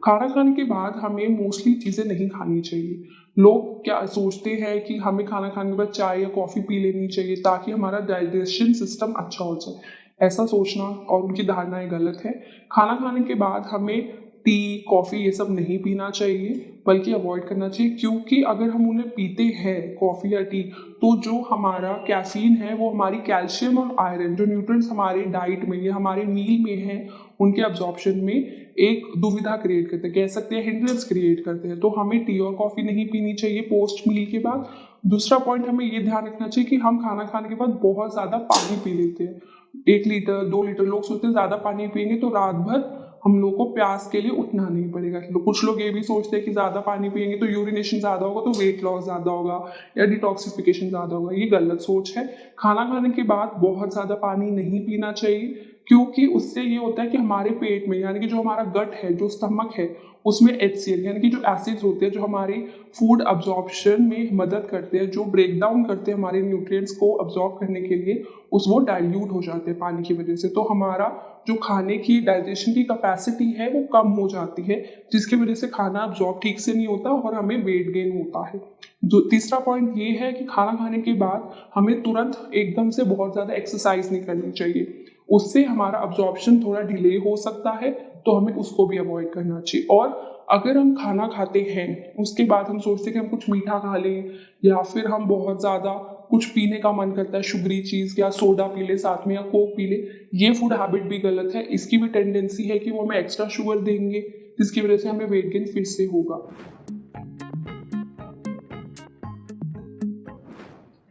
खाना खाने के बाद हमें मोस्टली चीज़ें नहीं खानी चाहिए। लोग क्या सोचते हैं कि हमें खाना खाने के बाद चाय या कॉफ़ी पी लेनी चाहिए ताकि हमारा डाइजेशन सिस्टम अच्छा हो जाए। ऐसा सोचना और उनकी धारणाएँ गलत है। खाना खाने के बाद हमें टी, कॉफ़ी ये सब नहीं पीना चाहिए, बल्कि अवॉइड करना चाहिए, क्योंकि अगर हम उन्हें पीते हैं कॉफ़ी या टी, तो जो हमारा कैफ़ीन है वो हमारी कैल्शियम और आयरन जो न्यूट्रिएंट्स हमारे डाइट में या हमारे मील में हैं, उनके अब्जॉर्प्शन में एक दुविधा क्रिएट करते हैं, कह सकते हैं हिंड्रेंस क्रिएट करते हैं। तो हमें टी और कॉफ़ी नहीं पीनी चाहिए पोस्ट मील के बाद। दूसरा पॉइंट हमें ये ध्यान रखना चाहिए कि हम खाना खाने के बाद बहुत ज़्यादा पानी पी लेते हैं। 1 लीटर 2 लीटर, लोग सोचते हैं ज़्यादा पानी पिएंगे तो रात भर हम लोग को प्यास के लिए उठना नहीं पड़ेगा। कुछ लोग ये भी सोचते हैं कि ज़्यादा पानी पिएंगे तो यूरिनेशन ज़्यादा होगा तो वेट लॉस ज़्यादा होगा या डिटॉक्सिफिकेशन ज़्यादा होगा। ये गलत सोच है। खाना खाने के बाद बहुत ज़्यादा पानी नहीं पीना चाहिए, क्योंकि उससे ये होता है कि हमारे पेट में, यानी कि जो हमारा गट है, जो स्टमक है, उसमें HCl यानी कि जो एसिड्स होते हैं जो हमारे फूड अब्जॉर्प्शन में मदद करते हैं, जो ब्रेक डाउन करते हैं हमारे न्यूट्रिएंट्स को अब्जॉर्ब करने के लिए, वो डाइल्यूट हो जाते हैं पानी की वजह से। तो हमारा जो खाने की डाइजेशन की कैपेसिटी है वो कम हो जाती है, जिसकी वजह से खाना अब्जॉर्ब ठीक से नहीं होता और हमें वेट गेन होता है। जो तीसरा पॉइंट ये है कि खाना खाने के बाद हमें तुरंत एकदम से बहुत ज़्यादा एक्सरसाइज नहीं करनी चाहिए। उससे हमारा अब्जॉर्प्शन थोड़ा डिले हो सकता है, तो हमें उसको भी अवॉइड करना चाहिए। और अगर हम खाना खाते हैं उसके बाद हम सोचते हैं कि हम कुछ मीठा खा लें, या फिर हम बहुत ज़्यादा कुछ पीने का मन करता है, शुगरी चीज़ या सोडा पी ले साथ में या कोक पी ले, ये फूड हैबिट भी गलत है। इसकी भी टेंडेंसी है कि वो हमें एक्स्ट्रा शुगर देंगे, जिसकी वजह से हमें वेट गेन फिर से होगा।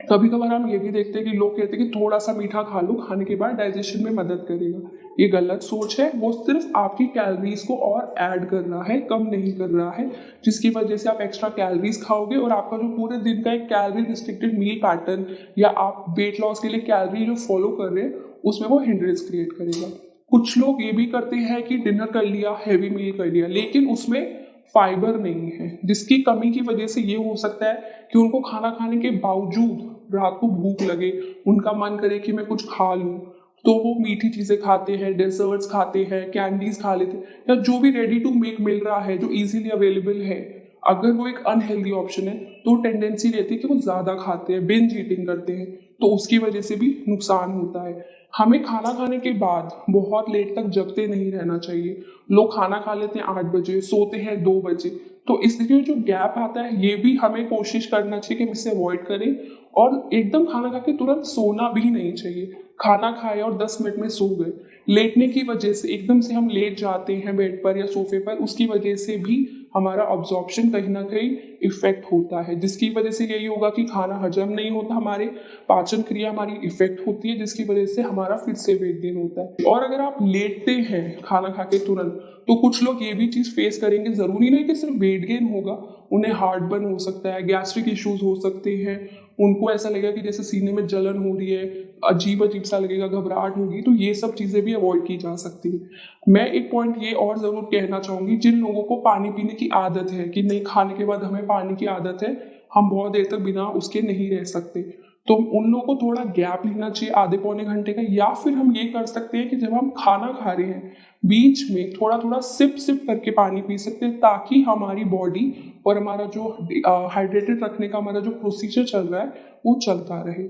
कभी कभार हम ये भी देखते हैं कि लोग कहते हैं कि थोड़ा सा मीठा खा लो, खाने के बाद डाइजेशन में मदद करेगा। ये गलत सोच है। वो सिर्फ आपकी कैलोरीज को और ऐड कर रहा है, कम नहीं कर रहा है, जिसकी वजह से आप एक्स्ट्रा कैलोरीज खाओगे और आपका जो पूरे दिन का एक कैलोरी रिस्ट्रिक्टेड मील पैटर्न या आप वेट लॉस के लिए कैलोरी जो फॉलो कर रहे हैं, उसमें वो हिंड्रेंस क्रिएट करेगा। कुछ लोग ये भी करते हैं कि डिनर कर लिया, हैवी मील कर लिया, लेकिन उसमें फाइबर नहीं है, जिसकी कमी की वजह से ये हो सकता है कि उनको खाना खाने के बावजूद रात को भूख लगे, उनका मन करे कि मैं कुछ खा लूं, तो वो मीठी चीजें खाते हैं, डेजर्ट्स खाते हैं, कैंडीज खा लेते हैं, या जो भी रेडी टू मेक मिल रहा है जो इजीली अवेलेबल है। अगर वो एक अनहेल्दी ऑप्शन है तो टेंडेंसी रहती है कि वो ज्यादा खाते हैं, बिंज ईटिंग करते हैं, तो उसकी वजह से भी नुकसान होता है। हमें खाना खाने के बाद बहुत लेट तक जगते नहीं रहना चाहिए। लोग खाना खा लेते हैं 8 बजे, सोते हैं 2 बजे, तो इसलिए जो गैप आता है ये भी हमें कोशिश करना चाहिए कि हम इसे अवॉइड करें। और एकदम खाना खा के तुरंत सोना भी नहीं चाहिए। खाना खाए और 10 मिनट में सो गए, लेटने की वजह से एकदम से हम लेट जाते हैं बेड पर या सोफे पर, उसकी वजह से भी हमारा अब्जॉर्प्शन कहीं ना कहीं इफेक्ट होता है, जिसकी वजह से यही होगा कि खाना हजम नहीं होता, हमारे पाचन क्रिया हमारी इफेक्ट होती है, जिसकी वजह से हमारा फिर से वेट गेन होता है। और अगर आप लेटते हैं खाना खा के तुरंत, तो कुछ लोग ये भी चीज फेस करेंगे, जरूरी नहीं कि सिर्फ वेट गेन होगा, उन्हें हार्ट बर्न हो सकता है, गैस्ट्रिक इश्यूज हो सकते हैं, उनको ऐसा लगेगा कि जैसे सीने में जलन हो रही है, अजीब अजीब सा लगेगा, घबराहट होगी, तो ये सब चीजें भी अवॉइड की जा सकती है। मैं एक पॉइंट ये और जरूर कहना चाहूंगी, जिन लोगों को पानी पीने की आदत है कि नहीं, खाने के बाद हमें पानी की आदत है, हम बहुत देर तक बिना उसके नहीं रह सकते, तो उन लोगों को थोड़ा गैप लेना चाहिए आधे पौने घंटे का। या फिर हम ये कर सकते हैं कि जब हम खाना खा रहे हैं बीच में थोड़ा थोड़ा सिप सिप करके पानी पी सकते हैं, ताकि हमारी बॉडी और हमारा जो हाइड्रेटेड रखने का हमारा जो प्रोसीजर चल रहा है वो चलता रहे।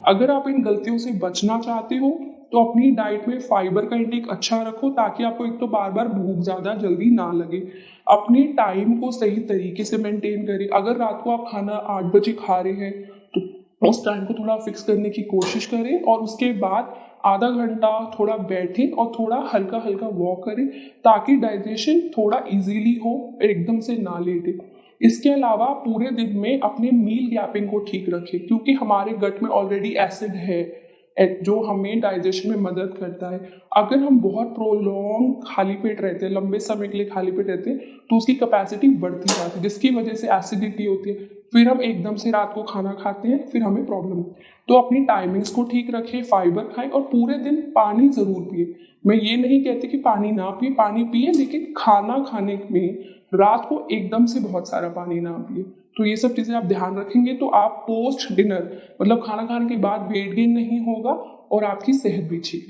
अगर आप इन गलतियों से बचना चाहते हो तो अपनी डाइट में फाइबर का इंटेक अच्छा रखो, ताकि आपको एक तो बार बार भूख ज़्यादा जल्दी ना लगे। अपने टाइम को सही तरीके से मेंटेन करें। अगर रात को आप खाना 8 बजे खा रहे हैं तो उस टाइम को थोड़ा फिक्स करने की कोशिश करें, और उसके बाद आधा घंटा थोड़ा बैठें और थोड़ा हल्का हल्का वॉक करें, ताकि डाइजेशन थोड़ा इजीली हो, एकदम से ना लेटे। इसके अलावा पूरे दिन में अपने मील गैपिंग को ठीक रखें, क्योंकि हमारे गट में ऑलरेडी एसिड है जो हमें डाइजेशन में मदद करता है। अगर हम बहुत प्रोलॉन्ग खाली पेट रहते हैं, लंबे समय के लिए खाली पेट रहते हैं, तो उसकी कैपेसिटी बढ़ती जाती है, जिसकी वजह से एसिडिटी होती है, फिर हम एकदम से रात को खाना खाते हैं, फिर हमें प्रॉब्लम होती है। तो अपनी टाइमिंग्स को ठीक रखें, फाइबर खाएं और पूरे दिन पानी जरूर पिए। मैं ये नहीं कहती कि पानी ना पिए, पानी पिए, लेकिन खाना खाने में रात को एकदम से बहुत सारा पानी ना पिए। तो ये सब चीजें आप ध्यान रखेंगे तो आप पोस्ट डिनर मतलब खाना खाने के बाद वेट गेन नहीं होगा और आपकी सेहत भी ठीक है।